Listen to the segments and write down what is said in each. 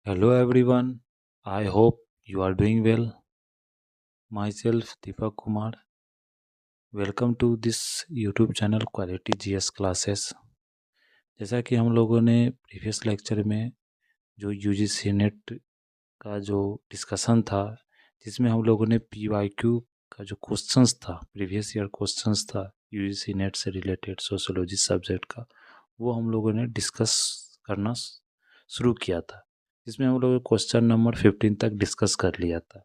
Hello everyone, I hope you are doing well. Myself Deepak Kumar. Welcome to this YouTube channel Quality GS Classes. जैसा कि हम लोगों ने previous lecture में जो यूजीसी नेट का जो डिस्कशन था, जिसमें हम लोगों ने PYQ का जो क्वेश्चंस था, प्रीवियस ईयर क्वेश्चंस था यूजीसी नेट से रिलेटेड सोशियोलॉजी सब्जेक्ट का, वो हम लोगों ने डिस्कस करना शुरू किया था, जिसमें हम लोगों ने क्वेश्चन नंबर 15 तक डिस्कस कर लिया था।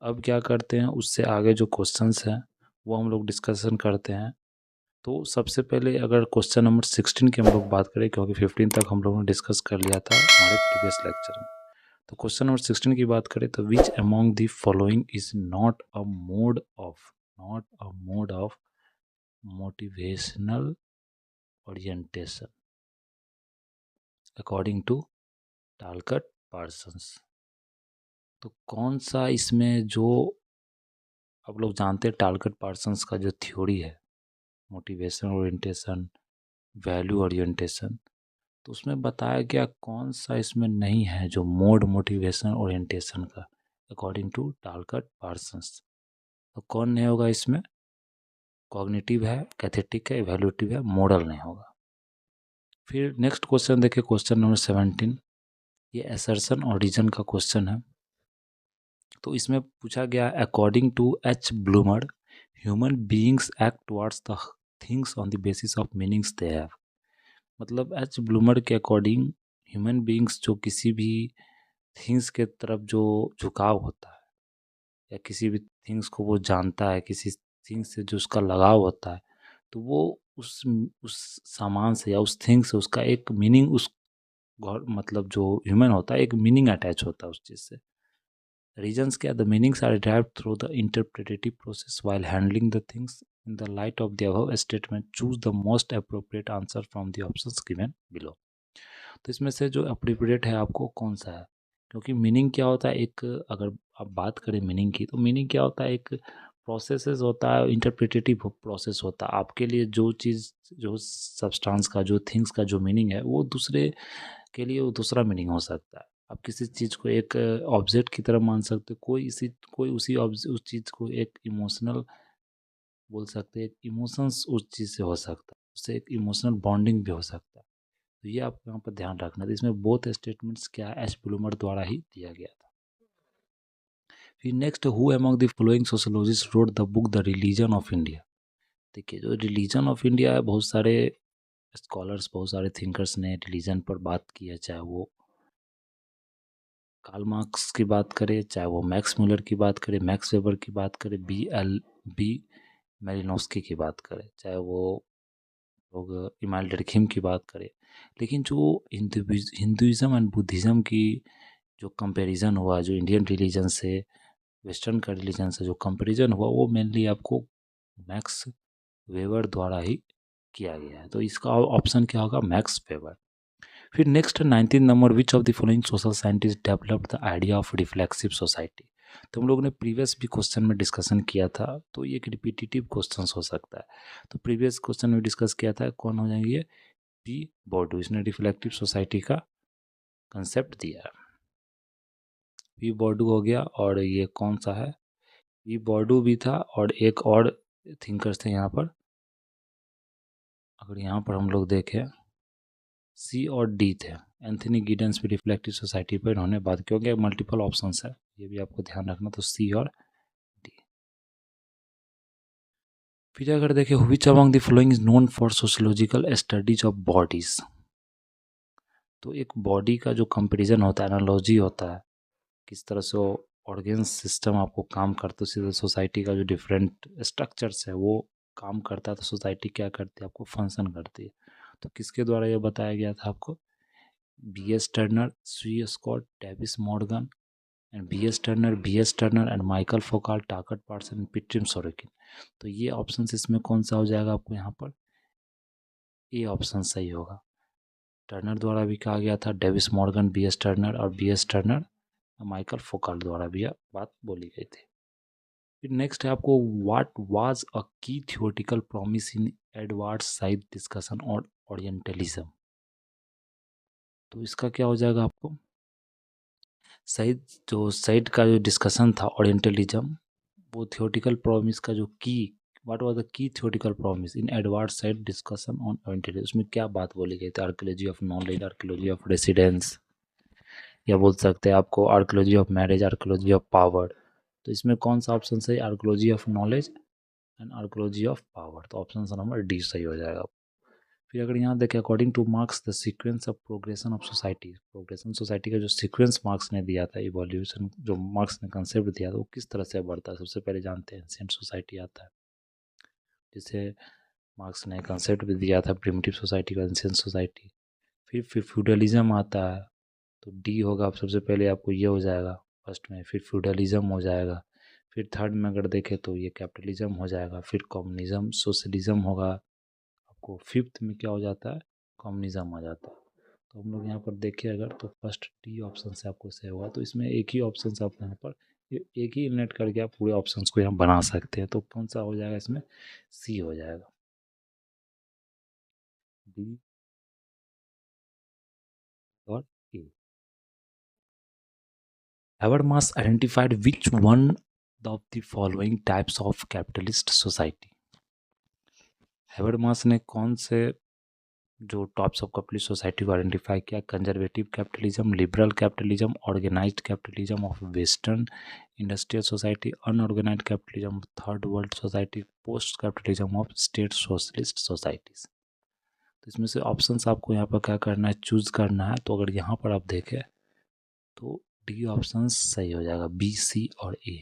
अब क्या करते हैं, उससे आगे जो क्वेश्चंस हैं वो हम लोग डिस्कशन करते हैं। तो सबसे पहले अगर क्वेश्चन नंबर 16 की हम लोग बात करें, क्योंकि 15 तक हम लोगों ने डिस्कस कर लिया था हमारे प्रीवियस लेक्चर में, तो क्वेश्चन नंबर 16 की बात करें तो which among the following is not a mode of motivational orientation according to Talcott Parsons. तो कौन सा इसमें जो आप लोग जानते हैं टालकट पार्सन्स का जो थ्योरी है मोटिवेशन ओरिएंटेशन, वैल्यू ओरिएंटेशन, तो उसमें बताया गया कौन सा इसमें नहीं है जो मोड मोटिवेशन ओरिएंटेशन का अकॉर्डिंग टू टालकट पार्सन्स। तो कौन नहीं होगा इसमें? कॉग्निटिव है, कैथेटिक है, इवैल्यूएटिव है, मॉडल नहीं होगा। फिर नेक्स्ट क्वेश्चन देखिए, क्वेश्चन नंबर 17। ये असर्शन और रीजन का क्वेश्चन है। तो इसमें पूछा गया according to H Blumer human beings act towards the things on the basis of meanings they have. मतलब एच ब्लूमर के अकॉर्डिंग ह्यूमन बीइंग्स जो किसी भी थिंग्स के तरफ जो झुकाव होता है या किसी भी थिंग्स को वो जानता है, किसी थिंग्स से जो उसका लगाव होता है, तो वो उस सामान से या उस थिंग से उसका एक मीनिंग उस मतलब जो ह्यूमन होता है एक मीनिंग अटैच होता है उस चीज़ से। Reasons क्या? The meanings are derived through the interpretative process while handling the things. In the light of the above statement, choose the most appropriate answer from the options given below. तो इसमें से जो appropriate है आपको कौन सा है? क्योंकि मीनिंग क्या होता है, एक अगर आप बात करें मीनिंग की, तो मीनिंग क्या होता है, एक प्रोसेसेस होता है, इंटरप्रिटेटिव प्रोसेस होता है। आपके लिए जो चीज़, जो सब्सटेंस का, जो थिंग्स का जो मीनिंग है, वो दूसरे के लिए वो दूसरा मीनिंग हो सकता है। आप किसी चीज़ को एक ऑब्जेक्ट की तरह मान सकते हो, कोई उस चीज़ को एक इमोशनल बोल सकते हैं, एक इमोशंस उस चीज़ से हो सकता है, उससे एक इमोशनल बॉन्डिंग भी हो सकता है। तो ये आपको यहाँ पर ध्यान रखना था। इसमें बोथ स्टेटमेंट्स क्या है, एच ब्लूमर द्वारा ही दिया गया था। फिर next, who among the following sociologist road the book the religion of India. देखिए, जो रिलीजन ऑफ इंडिया है, बहुत सारे स्कॉलर्स, बहुत सारे थिंकर्स ने रिलीजन पर बात की है, चाहे वो कार्ल मार्क्स की बात करें, चाहे वो मैक्स मुलर की बात करें, मैक्स वेबर की बात करें, बी मेलिनोस्की की बात करें, चाहे वो लोग इमानुएल डर्खिम की बात करें। लेकिन जो हिंदुइज़्म एंड बुद्धिज़्म की जो कंपैरिजन हुआ, जो इंडियन रिलीजन से वेस्टर्न का रिलीजन से जो कंपैरिजन हुआ, वो मेनली आपको मैक्स वेबर द्वारा ही किया गया है। तो इसका ऑप्शन क्या होगा? Max Weber. फिर next 19 number, which of the following social scientist developed the idea of reflexive society. तो हम लोगों ने प्रीवियस भी क्वेश्चन में डिस्कशन किया था, तो ये एक रिपीटेटिव क्वेश्चन हो सकता है। तो प्रीवियस क्वेश्चन में डिस्कस किया था, कौन हो जाएंगे ये? पी बॉर्डू, इसने रिफ्लेक्टिव सोसाइटी का कंसेप्ट दिया है। पी बॉर्डू हो गया, और ये कौन सा है? पी बॉर्डू भी था, और एक और थिंकर्स थे यहाँ पर। अगर यहाँ पर हम लोग देखें, सी और डी थे। एंथनी गिडेंस भी रिफ्लेक्टिव सोसाइटी पर इन्होंने बात, क्योंकि मल्टीपल ऑप्शंस है, ये भी आपको ध्यान रखना। तो सी और डी। फिर अगर देखें, which among the following is known for sociological studies of bodies. तो एक बॉडी का जो कंपेरिजन होता है, एनालॉजी होता है, किस तरह से ऑर्गेन सिस्टम आपको काम करता है, उसी तरह सोसाइटी का जो डिफरेंट स्ट्रक्चर्स है वो काम करता है। तो सोसाइटी क्या करती है? आपको फंक्शन करती है। तो किसके द्वारा ये बताया गया था आपको? B S Turner, C Scott, Davis Morgan and B S Turner and Michael Foucault, Talcott Parsons and Pitirim Sorokin. तो ये ऑप्शन इसमें कौन सा हो जाएगा आपको यहाँ पर? ए ऑप्शन सही होगा। टर्नर द्वारा भी कहा गया था, Davis Morgan, B S Turner और B S Turner, Michael Foucault द्वारा भी यह बात बोली गई थी। फिर नेक्स्ट है आपको, व्हाट वाज अ की थियोरेटिकल प्रॉमिस इन एडवर्ड साइड डिस्कशन और ओरिएंटलिज्म। तो इसका क्या हो जाएगा आपको? सईद का जो डिस्कशन था ओरिएंटलिज्म, वो थियोटिकल प्रॉमिस का जो की, what was the key theoretical promise in Edward Said discussion on orientalism, उसमें क्या बात बोली गई थी? Archaeology of knowledge, archaeology of residence, या बोल सकते हैं आपको archaeology of marriage, archaeology of power. तो इसमें कौन सा ऑप्शन सही? Archaeology of knowledge and archaeology of power. तो ऑप्शन नंबर डी सही हो जाएगा। फिर अगर यहाँ देखें, according two marks the sequence of progression of society, progression society का जो सीक्वेंस मार्क्स ने दिया था, इवोल्यूशन जो मार्क्स ने कंसेप्ट दिया था, वो किस तरह से बढ़ता है? सबसे पहले जानते हैं एंशिएंट सोसाइटी आता है, जिसे मार्क्स ने कंसेप्ट भी दिया था प्रिमिटिव सोसाइटी का, एंशिएंट सोसाइटी। फिर फ्यूडलिज्म आता है, तो डी होगा। अब सबसे पहले आपको ये हो जाएगा फर्स्ट में, फिर फ्यूडलिज्म हो जाएगा, फिर थर्ड में अगर देखें तो ये कैपिटलिज्म हो जाएगा, फिर कम्युनिज्म, सोशलिज्म होगा। आपको फिफ्थ में क्या हो जाता है? कम्युनिज्म आ जाता है। तो हम लोग यहाँ पर देखें अगर, तो फर्स्ट डी ऑप्शन से आपको सही होगा। तो इसमें एक ही ऑप्शन से आप यहाँ पर एक ही इलिमिनेट करके आप पूरे ऑप्शंस को यहाँ बना सकते हैं। तो कौन सा हो जाएगा इसमें? सी हो जाएगा, डी और ए। Habermas identified which one of the following types of capitalist society? Habermas ने कौन से जो टाइप्स ऑफ कैपिटलिस्ट सोसाइटी को आइडेंटिफाई किया? Conservative capitalism, liberal capitalism, organised capitalism of western industrial society, unorganised capitalism, third world society, post capitalism of state socialist societies. तो इसमें से options आपको यहाँ पर क्या करना है? चूज करना है। तो अगर यहाँ पर आप देखें तो डी ऑप्शन सही हो जाएगा, बी, सी और ए।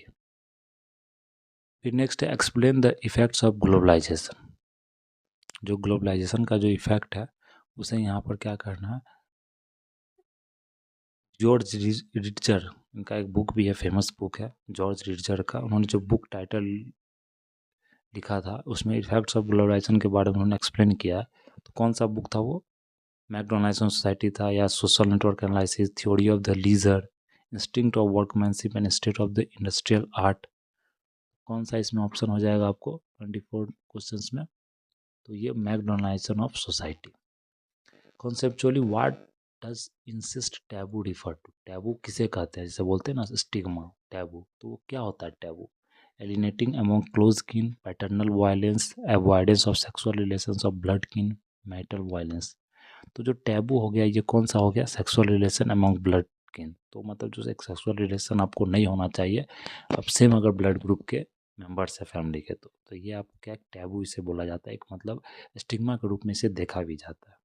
फिर नेक्स्ट है explain the effects of globalisation. जो ग्लोबलाइजेशन का जो इफेक्ट है उसे यहाँ पर क्या करना है? जॉर्ज रिचर, इनका एक बुक भी है, फेमस बुक है जॉर्ज रिचर का। उन्होंने जो बुक टाइटल लिखा था उसमें इफेक्ट्स ऑफ ग्लोबलाइजेशन के बारे में उन्होंने एक्सप्लेन किया है। तो कौन सा बुक था वो? मैकडोनाल्ड सोसाइटी था, या social network analysis, theory of the leisure, instinct of workmanship and state of the industrial art. कौन सा इसमें ऑप्शन हो जाएगा आपको 24 क्वेश्चंस में? तो ये McDonald of society. Conceptually what does incest taboo refer to? Taboo किसे कहते हैं? जैसे बोलते हैं ना स्टिग्मा, टैबू, तो वो क्या होता है टैबू? एलिनेटिंग अमोंग क्लोज किन, paternal violence, avoidance of sexual relations of blood किन, मैरिटल वायलेंस। तो जो टैबू हो गया, ये कौन सा हो गया? सेक्सुअल रिलेशन अमोंग ब्लड किन। तो मतलब जो एक सेक्सुअल रिलेशन आपको नहीं होना चाहिए, अब सेम अगर ब्लड ग्रुप के मेंबर्स है फैमिली के, तो ये आपको क्या टैबू इसे बोला जाता है, एक मतलब स्टिग्मा के रूप में इसे देखा भी जाता है।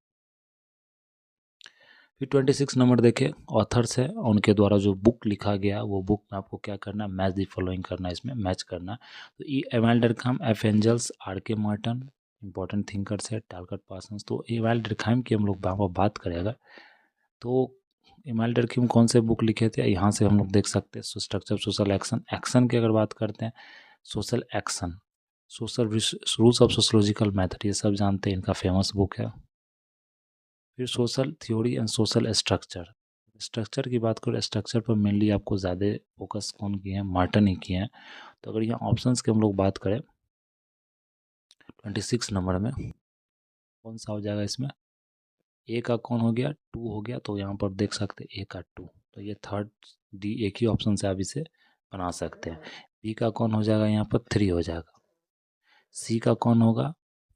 फिर 26 नंबर देखें, ऑथर्स है उनके द्वारा जो बुक लिखा गया, वो बुक में आपको क्या करना है? मैच दी फॉलोइंग करना है, इसमें मैच करना है। तो ई एमाइल डरखाम, एफ एंजल्स, आर के मार्टन, इंपॉर्टेंट थिंकर्स है, टालकट पार्सन्स। तो एमाइल डरखाम की हम लोग बात करें अगर, तो एमाइल डरखाम कौन से बुक लिखे थे? यहाँ से हम लोग देख सकते हैं, स्ट्रक्चर सोशल एक्शन, एक्शन की अगर बात करते हैं, social action, social rules of sociological method, ये सब जानते हैं, इनका फेमस बुक है। फिर social theory and social structure, structure की बात करें, स्ट्रक्चर पर मेनली आपको ज़्यादा फोकस कौन किए हैं? मार्टन ही किए हैं। तो अगर यहाँ ऑप्शंस की हम लोग बात करें 26 नंबर में, कौन सा हो जाएगा इसमें? ए का कौन हो गया? टू हो गया। तो यहाँ पर देख सकते हैं ए का टू, तो ये थर्ड डी एक ही ऑप्शन से आप इसे बना सकते हैं। बी का कौन हो जाएगा? यहाँ पर थ्री हो जाएगा। सी का कौन होगा?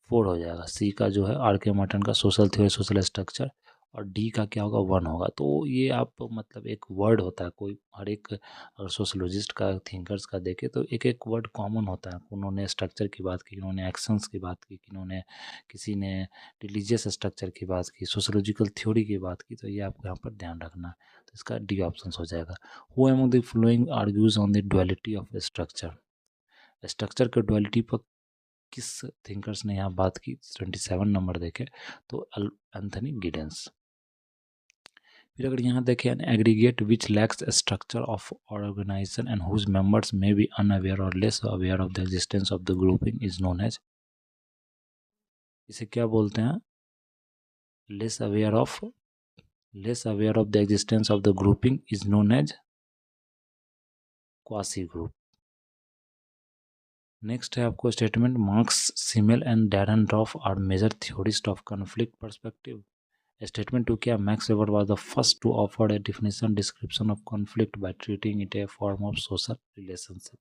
फोर हो जाएगा। सी का जो है आर के मार्टन का सोशल थ्योरी सोशल स्ट्रक्चर, और डी का क्या होगा? वन होगा। तो ये आप मतलब एक वर्ड होता है, कोई हर एक अगर सोशोलॉजिस्ट का थिंकर्स का देखे तो एक एक वर्ड कॉमन होता है। उन्होंने स्ट्रक्चर की बात की, उन्होंने एक्शंस की बात की, उन्होंने किसी ने रिलीजियस स्ट्रक्चर की बात की, सोशोलॉजिकल थ्योरी की बात की। तो ये आपको यहाँ पर ध्यान रखना है। तो इसका डी ऑप्शन हो जाएगा। Who among the following argues on the duality of structure? Structure के डुअलिटी पर किस थिंकर्स ने यहाँ बात की? 27 नंबर देखें तो एंथनी गिडेंस। फिर अगर यहाँ देखें, an aggregate which lacks structure of organization and whose members may be unaware और less aware of the existence of the grouping is known as, इसे क्या बोलते हैं? Less aware of the existence of the grouping is known as quasi group. Next है आपको statement, Marx, Simmel and Dahrendorf are major theorist of conflict perspective. Statement two क्या, Max Weber was the first to offer A definition description of conflict by treating it A form of social relationship.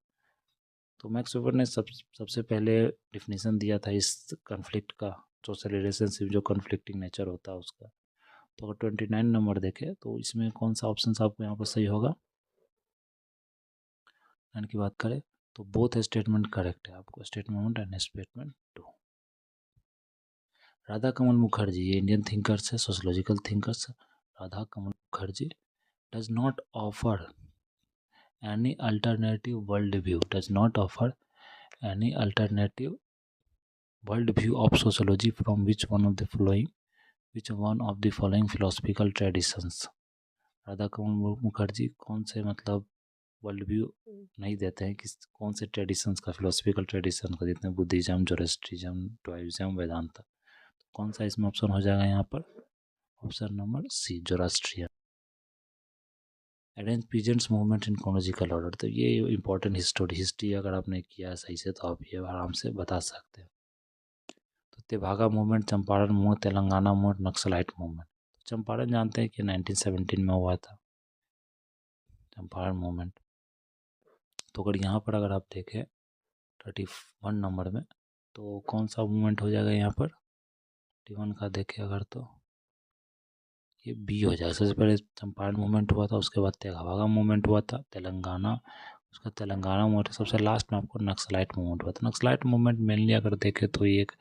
तो max weber ने सबसे पहले definition दिया था इस conflict का, social relationship जो कॉन्फ्लिक्टिंग नेचर होता है उसका। तो अगर 29 नंबर देखें तो इसमें कौन सा ऑप्शन आपको यहाँ पर सही होगा, एंड की बात करें तो बोथ स्टेटमेंट करेक्ट है आपको, statement and statement two. Radha Kamal Mukherjee, ये इंडियन थिंकर्स है, sociological thinkers. Radha Kamal Mukherjee does not offer any alternative world view, does not offer any alternative world view of sociology from which one of the following philosophical traditions। Radha Kamal Mukherjee कौन से मतलब world view नहीं देते हैं, किस कौन से ट्रेडिशंस का, फिलोसफिकल ट्रेडिशन का, जितने बुद्धिज्म, जोरोस्ट्रिज्म, टोइज्म, वेदांत, कौन सा इसमें ऑप्शन हो जाएगा यहाँ पर, option number C, Zoroastrian. Arrange peasants movement in chronological order, तो ये इंपॉर्टेंट हिस्ट्री अगर आपने किया सही से तो आप ये आराम से बता सकते हैं। तो Tebhaga movement, Champaran movement, Telangana movement, naxalite movement. Champaran जानते हैं कि 1917 में हुआ था चंपारण मूवमेंट। तो अगर यहाँ पर अगर आप देखें 31 नंबर में तो कौन सा मूवमेंट हो जाएगा यहाँ पर, 31 का देखें अगर तो ये बी हो जाएगा। सबसे पहले चंपारण मूवमेंट हुआ था, उसके बाद तेभागा मूवमेंट हुआ था तेलंगाना, उसका तेलंगाना मूवमेंट, सबसे लास्ट में आपको नक्सलाइट मूवमेंट हुआ था। नक्सलाइट मूवमेंट मेनली अगर देखें तो ये एक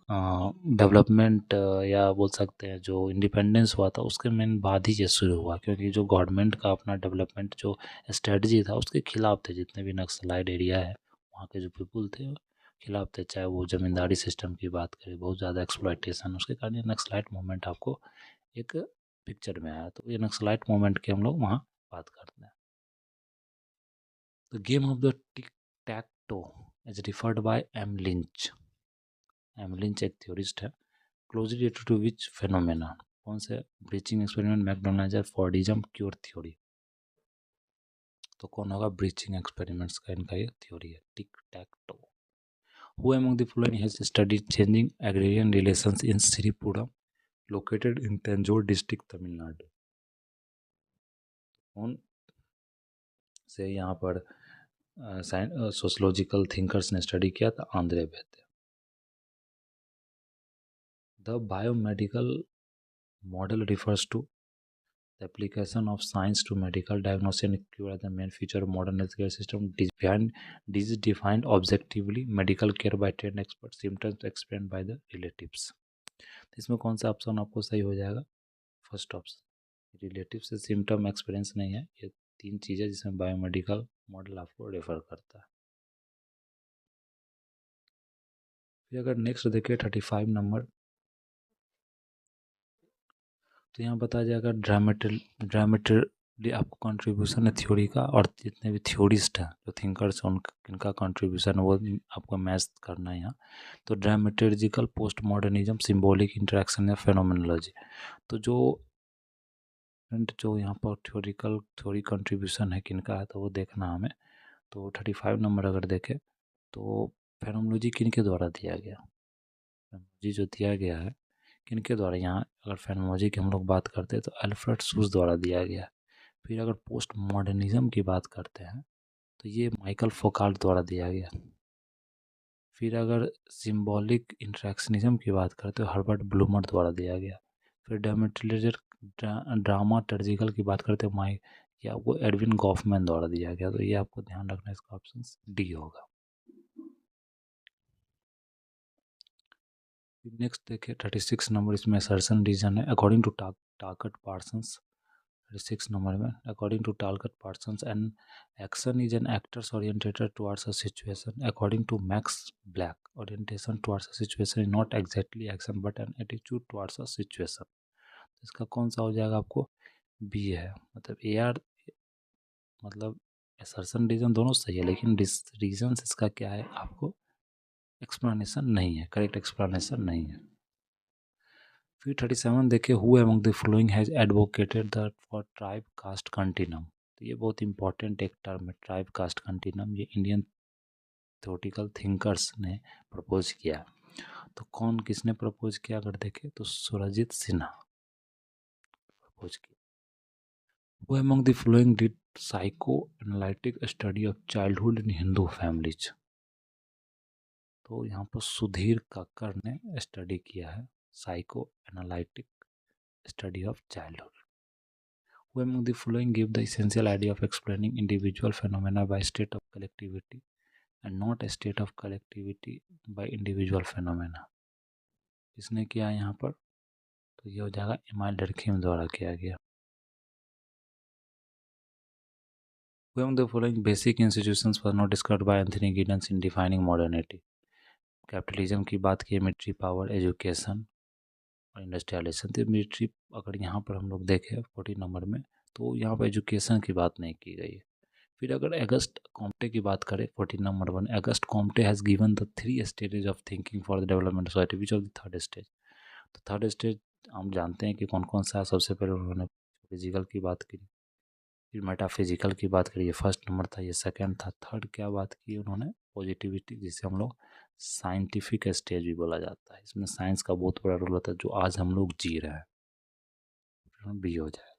डेवलपमेंट या बोल सकते हैं जो इंडिपेंडेंस हुआ था उसके मेन बाद ही ये शुरू हुआ, क्योंकि जो गवर्नमेंट का अपना डेवलपमेंट जो स्ट्रेटजी था उसके खिलाफ थे जितने भी नक्सलाइट एरिया है, वहाँ के जो पीपुल थे खिलाफ थे। चाहे वो ज़मींदारी सिस्टम की बात करें, बहुत ज़्यादा एक्सप्लॉयटेशन, उसके कारण ये नक्सलाइट मूवमेंट आपको एक पिक्चर में आया। तो ये नक्सलाइट मूवमेंट की हम लोग वहाँ बात करते हैं। The game of the tic tac toe is referred by M Lynch. M Lynch एक थ्योरिस्ट है। Closely related to which phenomena, कौन से, breaching experiment, McDonald, Fordism, queer theory. तो कौन होगा, ब्रीचिंग एक्सपेरिमेंट्स का इनका ये थ्योरी है, tic tac toe. Who among the following has studied changing agrarian relations in Sripuram located in Tanjore district Tamil Nadu. कौन से यहाँ पर सोशोलॉजिकल थिंकर्स ने स्टडी किया था, Andre Beteille. The biomedical model refers to the application of science to medical diagnosis and cure are the main feature of modern healthcare system. Disease defined objectively, medical care by trained experts, symptoms explained by the relatives। तो इसमें कौन सा option आपको सही हो जाएगा, first option. Relative से symptom experience नहीं है, ये तीन चीज़ें जिसमें बायोमेडिकल मॉडल आपको रेफर करता है। फिर अगर नेक्स्ट देखिए 35 नंबर, तो यहाँ बताया जाएगा ड्रामेट्री आपको कंट्रीब्यूशन है थ्योरी का, और जितने भी थ्योरिस्ट हैं जो थिंकर्स हैं उनका कंट्रीब्यूशन है वो आपको मैच करना है यहाँ। तो ड्रामेटर्जिकल, पोस्ट मॉडर्निज्म, सिम्बॉलिक इंटरेक्शन या फेनोमेनोलॉजी। तो जो यहाँ पर थ्योरी कंट्रीब्यूशन है किनका है तो वो देखना हमें। तो 35 नंबर अगर देखें तो फेनोमेनोलॉजी किनके द्वारा दिया गया, फेनोमेनोलॉजी जो दिया गया है किनके द्वारा, यहाँ अगर फेनोमेनोलॉजी की हम लोग बात करते हैं तो अल्फ्रेड सूस द्वारा दिया गया। फिर अगर पोस्ट मॉडर्निज्म की बात करते हैं तो ये माइकल फोकाल्ट द्वारा दिया गया। फिर अगर सिंबॉलिक इंटरेक्शनिज्म की बात करते हैं तो हर्बर्ट ब्लूमर द्वारा दिया गया। फिर ड्रामाटर्जिकल की बात करते हैं ये आपको एडविन गॉफमैन द्वारा दिया गया। तो ये आपको ध्यान रखना है, इसका ऑप्शन डी होगा। नेक्स्ट देखिए 36 नंबर, इसमें असर्शन रीजन है। अकॉर्डिंग टू टाकट पार्सन्स, 36 नंबर में, according to Talcott Parsons an action is an actor's orientated towards a situation. According to Max Black orientation towards a situation is not exactly action but an attitude towards a situation. इसका कौन सा हो जाएगा, आपको B है, मतलब A R, मतलब assertion reason दोनों सही है लेकिन रीजन इसका क्या है, आपको एक्सप्लेनेशन नहीं है, करेक्ट एक्सप्लेनेशन नहीं है। फिर 37 देखिए, who among the following has advocated the for tribe caste continuum. तो ये बहुत इंपॉर्टेंट एक टर्म है, ट्राइब कास्ट कंटिन्यूम, ये इंडियन थ्योरेटिकल थिंकर्स ने प्रपोज किया। तो कौन किसने प्रपोज किया अगर देखें तो सुरजीत सिन्हा, प्रपोज किया। वो among the following did psycho analytic study of childhood in Hindu families. तो यहाँ पर सुधीर कक्कर ने स्टडी किया है psycho analytic study of childhood. Who among the following give the essential idea of explaining individual phenomena by state of collectivity and not a state of collectivity by individual phenomena? इसने किया यहाँ पर, तो ये हो जाएगा इमाइल डरखिम द्वारा किया गया। Who among the following basic institutions was not described by Anthony Giddens in defining modernity? Capitalism की बात की, मिलिट्री पावर, एजुकेशन और इंडस्ट्रियलाइजेशन। तो मिलिट्री अगर यहाँ पर हम लोग देखें 40 नंबर में, तो यहाँ पर एजुकेशन की बात नहीं की गई है। फिर अगर अगस्ट कॉम्टे की बात करें 14 number 1, August Comte has given the 3 stages of thinking for the development society, which of the third stage. तो थर्ड स्टेज हम जानते हैं कि कौन कौन सा है। सबसे पहले उन्होंने फिजिकल की बात की, फिर मेटाफिजिकल की बात करी, ये फर्स्ट नंबर था, ये सेकंड था। थर्ड क्या बात की उन्होंने, पॉजिटिविटी, जिसे हम लोग साइंटिफिक स्टेज भी बोला जाता है। इसमें साइंस का बहुत बड़ा रोल होता है, जो आज हम लोग जी रहे हैं, बी हो जाए।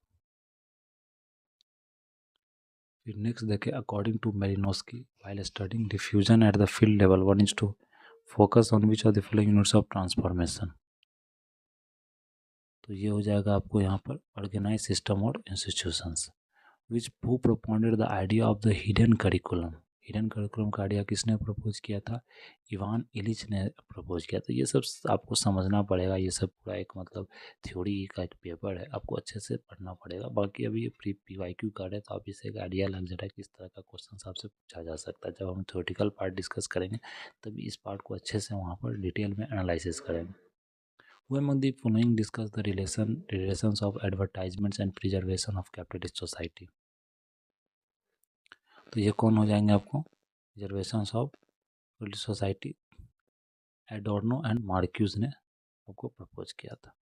फिर नेक्स्ट देखें, according to Malinowski while studying diffusion at the field level one is to focus on which of the following units of transformation. तो ये हो जाएगा आपको यहाँ पर ऑर्गेनाइज सिस्टम और institutions. Which who proponed the idea of the hidden curriculum. Hidden curriculum का आइडिया किसने प्रपोज किया था, इवान इलिच ने प्रपोज किया था। ये सब आपको समझना पड़ेगा, ये सब पूरा एक मतलब थ्योरी का एक पेपर है, आपको अच्छे से पढ़ना पड़ेगा। बाकी अभी ये प्री PYQ कर रहे, तो आप इसे एक आइडिया लग जाएगा किस तरह का क्वेश्चन आपसे पूछा जा सकता है। जब हम थ्योरेटिकल पार्ट डिस्कस करेंगे तभी इस पार्ट को अच्छे से वहाँ पर डिटेल में एनालिसिस करेंगे। Who among the following discuss the relations of advertisements and preservation of capitalist society? तो ये कौन हो जाएंगे आपको, reservations of society, Adorno and Marcuse ने आपको प्रपोज किया था।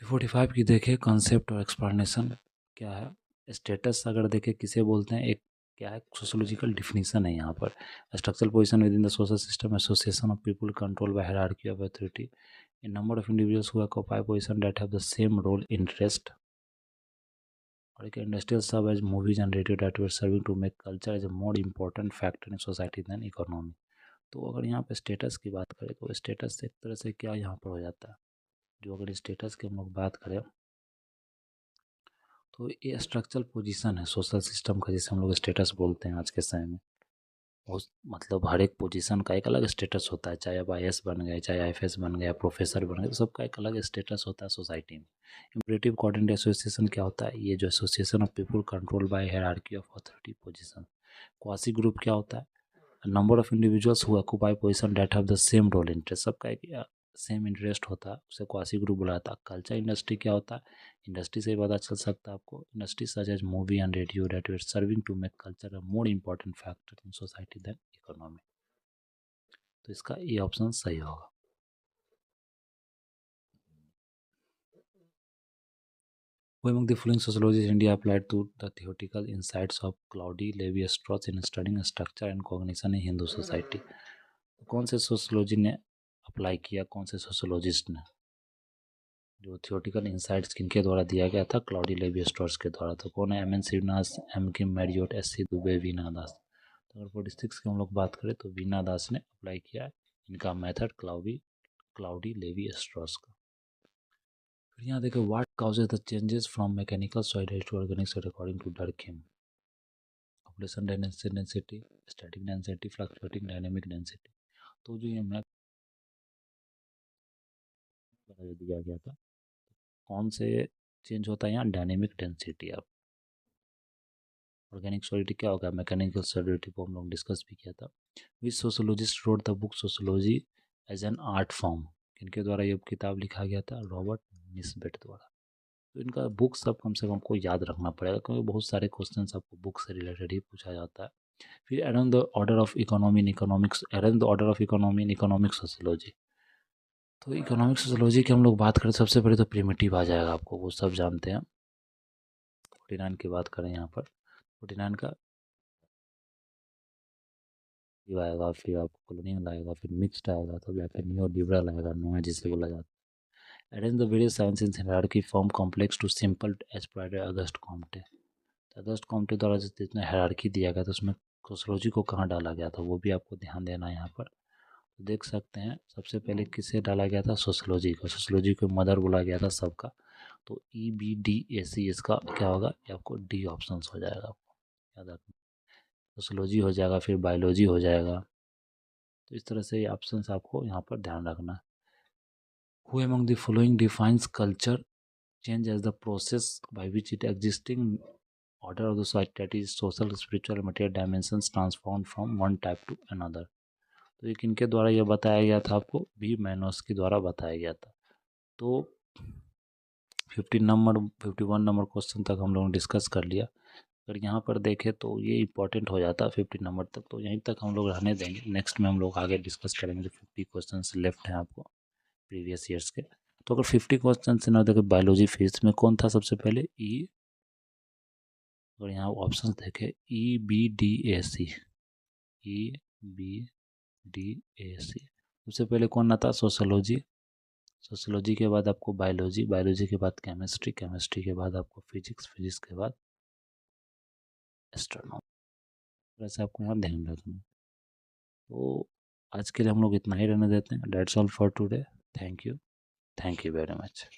45 की देखें, कॉन्सेप्ट और एक्सप्लेनेशन क्या है। स्टेटस अगर देखें किसे बोलते हैं, एक क्या है, सोशोलॉजिकल डिफिनीशन है यहाँ पर। Structural position within the social system, association of people control by hierarchy of authority, in number of individuals who occupy position that have the same role interest, और एक industrial such as movies and radio that were serving to make culture as a more important factor in society than economy. तो अगर यहाँ पे status की बात करें तो स्टेटस एक तरह से क्या यहाँ पर हो जाता है, जो अगर स्टेटस की हम लोग बात करें तो ये स्ट्रक्चरल पोजीशन है सोशल सिस्टम का, जिसे हम लोग स्टेटस बोलते हैं आज के समय में। उस मतलब हर एक पोजीशन का एक अलग स्टेटस होता है, चाहे आप IAS बन गए, चाहे IFS बन गए, प्रोफेसर बन गए, तो सबका एक अलग स्टेटस होता है सोसाइटी में। इम्परेटिव कोऑर्डिनेट एसोसिएशन क्या होता है, ये जो association of people control by hierarchy of authority position. Quasi group क्या होता है, number of individuals who occupy position that have the same role interest, सबका एक सेम इंटरेस्ट होता है, उसे क्वासी ग्रुप बुलाता है। कल्चर इंडस्ट्री क्या होता है, इंडस्ट्री से ही पता चल सकता है आपको, industry such as movie and radio that were serving to make culture a more important factor in society than economy. तो इसका ये ऑप्शन सही होगा। Who among the following sociologists in India applied to the theoretical insights of Claude Lévi-Strauss in studying structure and cognition in Hindu society? कौन से sociology ने apply किया, कौन से सोशोलॉजिस्ट ने, जो थियोरटिकल इंसाइट्स किनके द्वारा दिया गया था, क्लाउडी लेवी स्ट्रॉस के द्वारा। तो कौन है, MN Srinivas, MK मैरियोट, SC Dubey, Veena दास। तो अगर 46 की हम लोग बात करें तो वीना दास ने अप्लाई किया इनका मेथड क्लाउडी लेवी स्ट्रॉस का। फिर यहाँ देखो, what causes the changes from mechanical solid to organic solid according to Durkheim? Population density, static density, fluctuating dynamic density. तो जो ये मैप दिया गया था, कौन से चेंज होता है यहाँ, डायनेमिक डेंसिटी। अब ऑर्गेनिक सॉलिडिटी क्या होगा, मैकेनिकल सॉलिडिटी को हम लोग डिस्कस भी किया था। Which sociologist wrote the book sociology as an art form? किनके द्वारा ये किताब लिखा गया था, रॉबर्ट निस्बेट द्वारा। तो इनका बुक सब कम से कम आपको याद रखना पड़ेगा, क्योंकि बहुत सारे क्वेश्चन आपको बुक से रिलेटेड ही पूछा जाता है। फिर around the order of economy in economics, around the order of economy in economic sociology. तो इकोनॉमिक सोशोलॉजी की हम लोग बात करें, सबसे पहले तो प्रिमिटिव आ जाएगा, आपको वो सब जानते हैं। 49 की बात करें यहाँ पर, 49 का आएगा, फिर आपको कॉलोनियल आएगा, फिर मिक्स्ड आएगा, तो या फिर न्यू लिबरल आएगा, नो है जिसे बोला जाता arrange the various science in hierarchy from complex to simple as provided Auguste Comte. तो अगस्ट कॉम्टे द्वारा जितना हायरार्की दिया गया था उसमें सोशियोलॉजी को कहाँ डाला गया था वो भी आपको ध्यान देना है यहाँ पर। तो देख सकते हैं सबसे पहले किसे डाला गया था, सोशियोलॉजी को। सोशियोलॉजी को मदर बोला गया था सबका। तो EBDAC इसका क्या होगा, ये आपको डी ऑप्शन हो जाएगा, आपको याद रखना। सोशियोलॉजी हो जाएगा, फिर बायोलॉजी हो जाएगा। तो इस तरह से ये ऑप्शन आपको यहाँ पर ध्यान रखना है। Who among the following defines culture change as the process by which it existing order of the society social spiritual material dimensions transform from one type to another. तो ये किनके द्वारा ये बताया गया था आपको, बी मैनोस्की द्वारा बताया गया था। तो 51 नंबर क्वेश्चन तक हम लोगों ने डिस्कस कर लिया। अगर यहाँ पर देखें तो ये इंपॉर्टेंट हो जाता है 50 नंबर तक, तो यहीं तक हम लोग रहने देंगे। नेक्स्ट में हम लोग आगे डिस्कस करेंगे जो 50 क्वेश्चन लेफ्ट हैं आपको प्रीवियस ईयर्स के। तो अगर 50 क्वेश्चन से ना देखें बायोलॉजी फिजिक्स में कौन था सबसे पहले, अगर यहाँ ऑप्शन देखें EBDAC, EBDAC सबसे पहले कौन आता, सोशोलॉजी। सोशोलॉजी के बाद आपको बायोलॉजी, बायोलॉजी के बाद केमिस्ट्री, केमिस्ट्री के बाद आपको फिजिक्स, फिजिक्स के बाद एस्ट्रोनॉमी। वैसे आपको यहाँ ध्यान रखना। तो आज के लिए हम लोग इतना ही रहने देते हैं। That's all for today. Thank you very much.